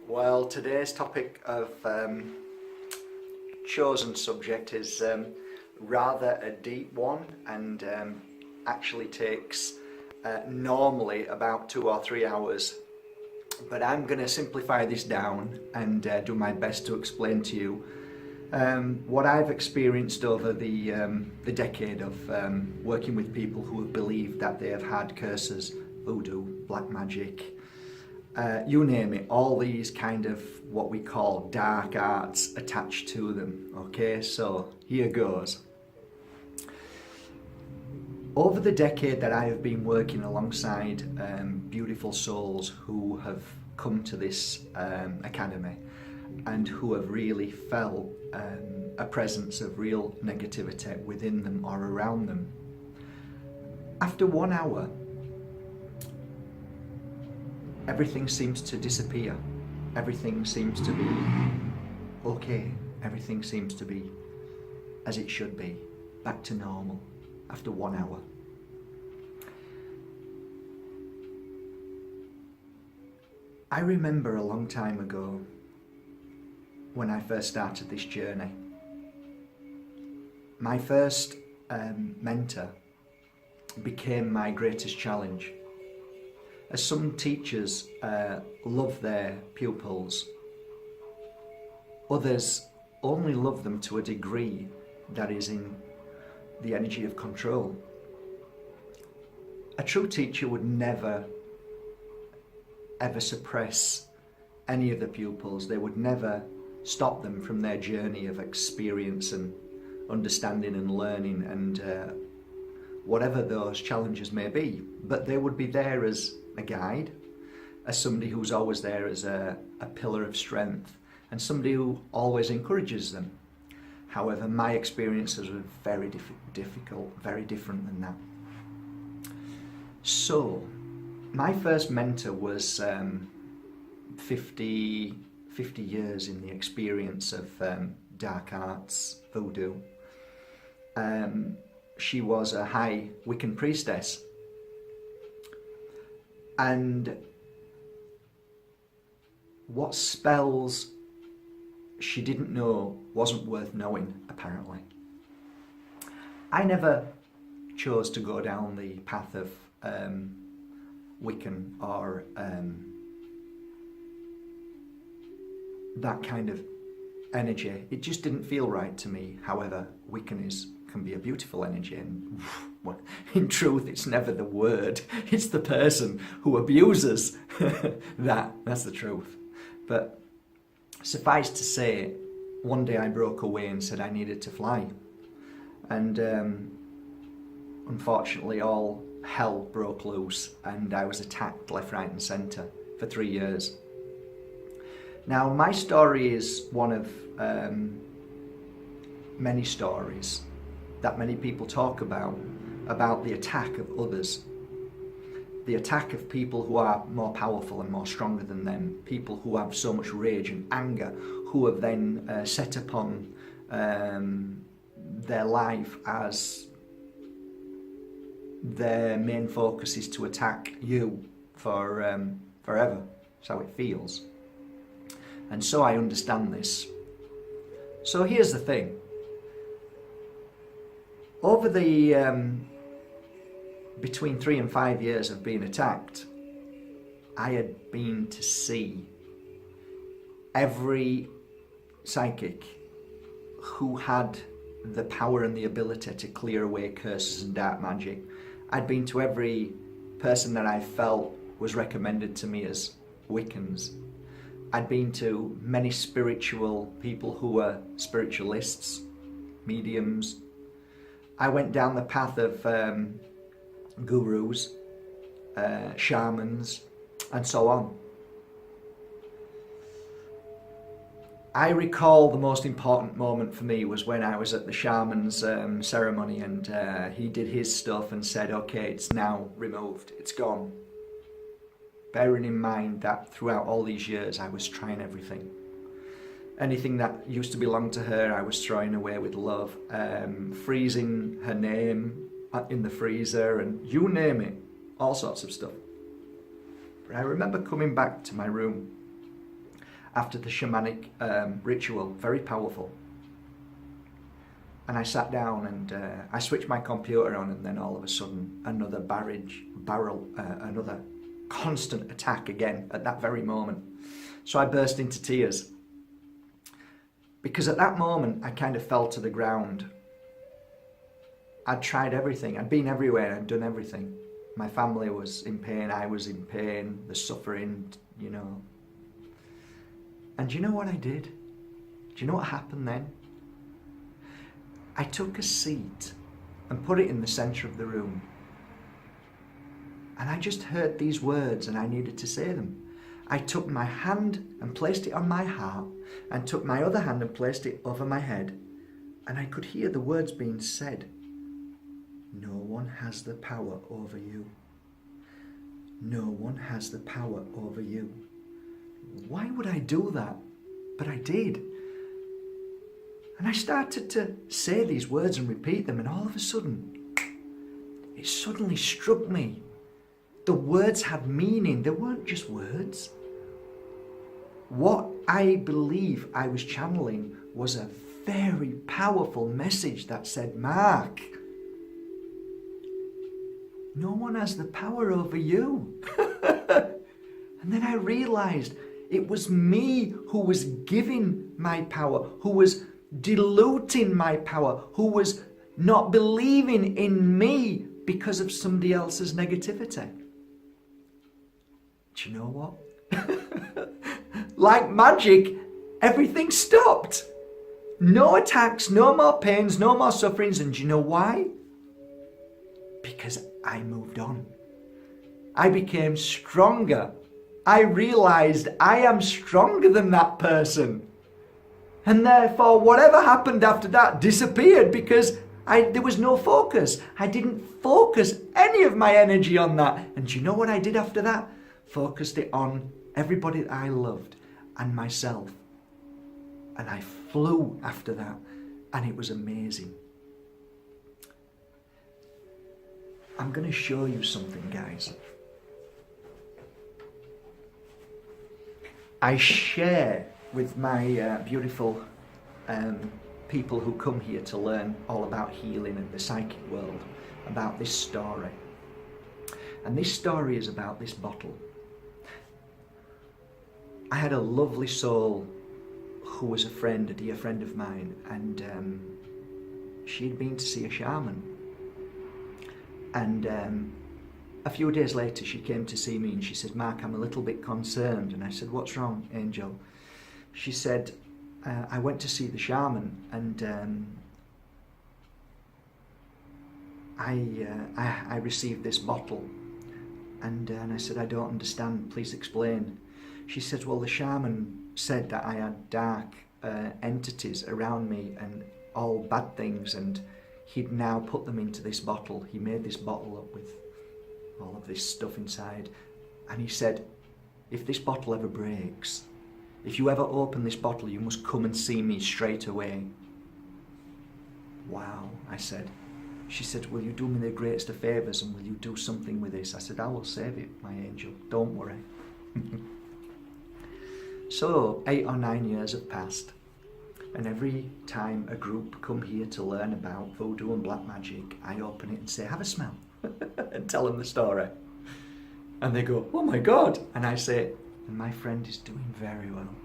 Well, today's topic of chosen subject is rather a deep one and actually takes normally about 2 or 3 hours. But I'm going to simplify this down and do my best to explain to you what I've experienced over the decade of working with people who have believed that they have had curses, voodoo, black magic, you name it, all these kind of what we call dark arts attached to them. Okay, so here goes. Over the decade that I have been working alongside beautiful souls who have come to this academy and who have really felt a presence of real negativity within them or around them, after 1 hour, everything seems to disappear. Everything seems to be okay. Everything seems to be as it should be, back to normal after 1 hour. I remember a long time ago when I first started this journey. My first mentor became my greatest challenge. As some teachers love their pupils, others only love them to a degree that is in the energy of control. A true teacher would never ever suppress any of the pupils. They would never stop them from their journey of experience and understanding and learning and whatever those challenges may be. But they would be there as a guide, as somebody who's always there as a pillar of strength, and somebody who always encourages them. However, my experiences were very difficult, very different than that. So, my first mentor was 50 years in the experience of dark arts, voodoo. She was a high Wiccan priestess. And what spells she didn't know wasn't worth knowing, apparently. I never chose to go down the path of Wiccan or that kind of energy. It just didn't feel right to me. However, Wiccan can be a beautiful energy, and well, in truth it's never the word, it's the person who abuses that's the truth. But suffice to say, one day I broke away and said I needed to fly, and unfortunately all hell broke loose and I was attacked left, right and centre for 3 years. Now my story is one of many stories that many people talk about the attack of others, the attack of people who are more powerful and more stronger than them, people who have so much rage and anger, who have then set upon their life as their main focus is to attack you for forever. That's how it feels. And so I understand this. So here's the thing. Over the between 3 and 5 years of being attacked, I had been to see every psychic who had the power and the ability to clear away curses and dark magic. I'd been to every person that I felt was recommended to me as Wiccans. I'd been to many spiritual people who were spiritualists, mediums. I went down the path of gurus, shamans, and so on. I recall the most important moment for me was when I was at the shaman's ceremony, and he did his stuff and said, okay, it's now removed, it's gone. Bearing in mind that throughout all these years I was trying everything. Anything that used to belong to her I was throwing away with love, freezing her name in the freezer and you name it, all sorts of stuff. But I remember coming back to my room after the shamanic ritual, very powerful. And I sat down and I switched my computer on, and then all of a sudden another another constant attack again at that very moment. So I burst into tears. Because at that moment I kind of fell to the ground. I'd tried everything, I'd been everywhere, I'd done everything. My family was in pain, I was in pain, the suffering, you know. And do you know what I did? Do you know what happened then? I took a seat and put it in the centre of the room. And I just heard these words and I needed to say them. I took my hand and placed it on my heart, and took my other hand and placed it over my head, and I could hear the words being said. No one has the power over you. No one has the power over you. Why would I do that? But I did. And I started to say these words and repeat them, and all of a sudden, it suddenly struck me. The words had meaning. They weren't just words. What I believe I was channeling was a very powerful message that said, Mark, no one has the power over you. And then I realized it was me who was giving my power, who was diluting my power, who was not believing in me because of somebody else's negativity. Do you know what? Like magic, everything stopped. No attacks, no more pains, no more sufferings. And do you know why? Because I moved on. I became stronger. I realized I am stronger than that person. And therefore, whatever happened after that disappeared because there was no focus. I didn't focus any of my energy on that. And do you know what I did after that? Focused it on everybody that I loved and myself. And I flew after that. And it was amazing. I'm going to show you something, guys. I share with my beautiful people who come here to learn all about healing and the psychic world, about this story. And this story is about this bottle. I had a lovely soul who was a friend, a dear friend of mine, and she'd been to see a shaman. And a few days later she came to see me and she said, Mark, I'm a little bit concerned. And I said, what's wrong, Angel? She said, I went to see the shaman and I received this bottle. And I said, I don't understand, please explain. She said, well, the shaman said that I had dark entities around me and all bad things, and he'd now put them into this bottle. He made this bottle up with all of this stuff inside. And he said, if this bottle ever breaks, if you ever open this bottle, you must come and see me straight away. Wow, I said. She said, will you do me the greatest of favours and will you do something with this? I said, I will save it, my angel, don't worry. So 8 or 9 years have passed, and every time a group come here to learn about voodoo and black magic, I open it and say, have a smell, and tell them the story. And they go, oh my God. And I say, and my friend is doing very well.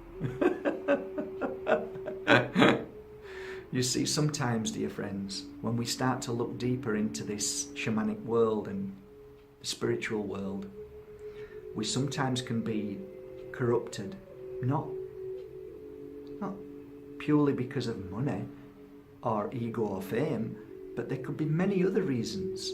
You see, sometimes, dear friends, when we start to look deeper into this shamanic world and the spiritual world, we sometimes can be corrupted, not purely because of money or ego or fame, but there could be many other reasons.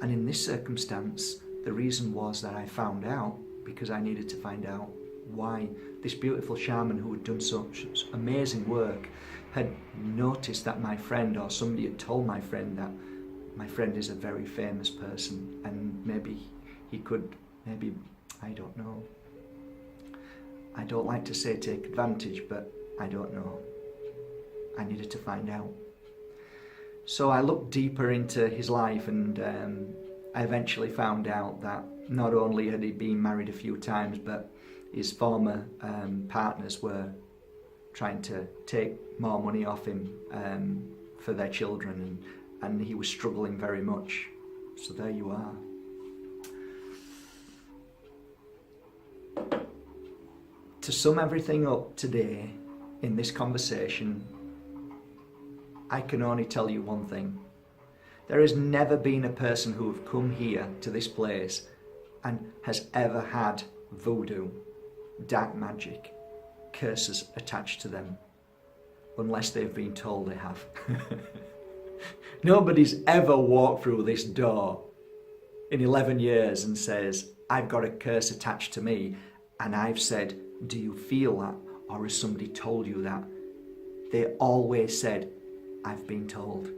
And in this circumstance, the reason was that I found out, because I needed to find out why this beautiful shaman who had done such amazing work had noticed that my friend, or somebody had told my friend that my friend is a very famous person, and maybe he could, maybe, I don't know. I don't like to say take advantage, but I don't know. I needed to find out. So I looked deeper into his life, and I eventually found out that not only had he been married a few times, but his former partners were trying to take more money off him for their children, and he was struggling very much. So there you are. To sum everything up today in this conversation, I can only tell you one thing. There has never been a person who have come here to this place and has ever had voodoo, dark magic, curses attached to them, unless they've been told they have. Nobody's ever walked through this door in 11 years and says, I've got a curse attached to me, and I've said, do you feel that? Or has somebody told you that? They always said, I've been told.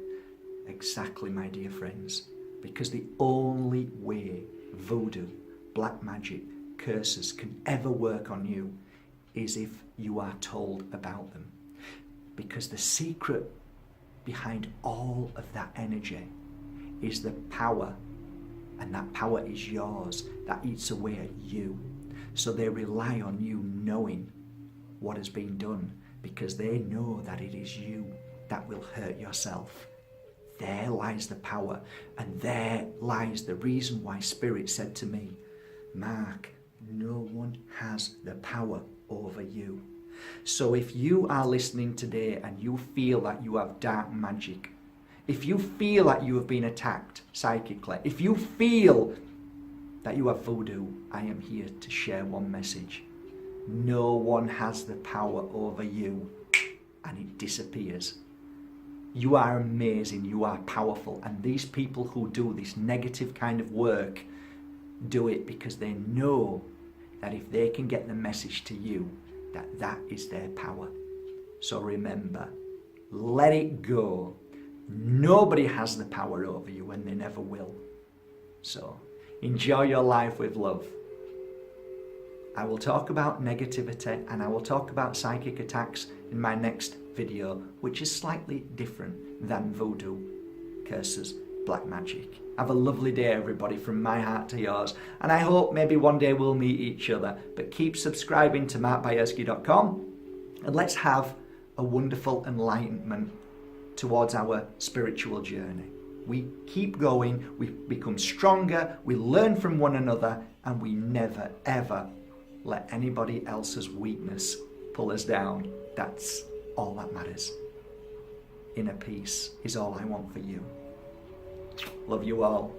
Exactly, my dear friends, because the only way voodoo, black magic, curses can ever work on you is if you are told about them. Because the secret behind all of that energy is the power, and that power is yours, that eats away at you. So they rely on you knowing what has been done, because they know that it is you that will hurt yourself. There lies the power, and there lies the reason why Spirit said to me, Mark, no one has the power over you. So if you are listening today and you feel that you have dark magic, if you feel that you have been attacked psychically, if you feel that you have voodoo, I am here to share one message. No one has the power over you, and it disappears. You are amazing, you are powerful, and these people who do this negative kind of work do it because they know that if they can get the message to you, that is their power. So remember, let it go. Nobody has the power over you, and they never will. So enjoy your life with love. I will talk about negativity, and I will talk about psychic attacks in my next video, which is slightly different than voodoo, curses, black magic. Have a lovely day, everybody, from my heart to yours, and I hope maybe one day we'll meet each other. But keep subscribing to markbajerski.com, and let's have a wonderful enlightenment towards our spiritual journey. We keep going, we become stronger, we learn from one another, and we never ever let anybody else's weakness pull us down. That's all that matters. Inner peace is all I want for you. Love you all.